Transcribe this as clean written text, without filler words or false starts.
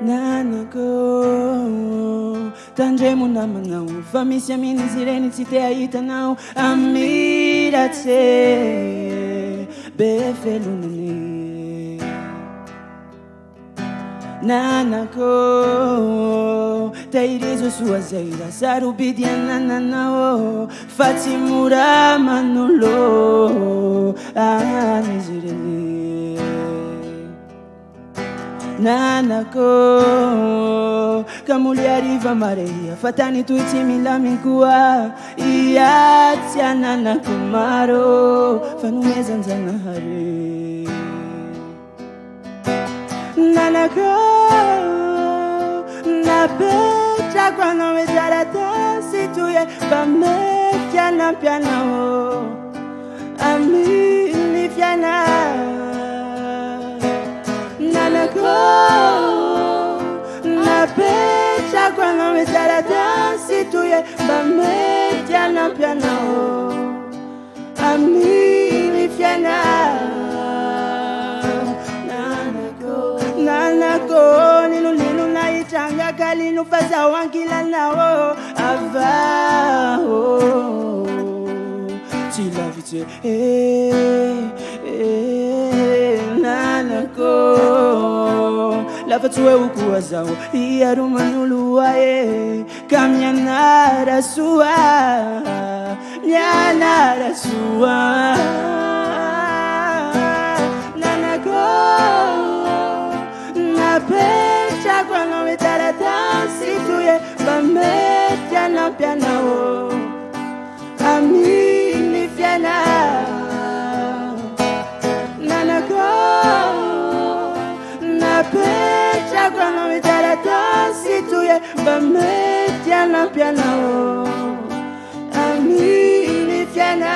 nanako tandremo namanao fa misy aminy izy ireny tsy te ahitanao amiratse be felonany nanako tahirizo soa zay raha sarobidy anananao fa tsy mora manolo anizy ireny nanako kamuly ariva mareia fa tany toy tsy milaminy koa iatsy ananako maro fa nomezanjanahare nanako napetrako anao ezaratasy toy mba mety anampianao aminy fiana nanako napetrako anao ezaratasy toy mba mety anampianao aminy fiana nanako ninolino nahitranga kalino fa zaho ankilanao avao tsy lavitse nanako lafa tsy hoe ho koa zaho iaroman'oloa ka mianara soa nanako napetrako anao ezaratasy toy mba mety anampianao aminy fiana nanako napetrako anao ezaratasy toy mba mety anampianao aminy fiana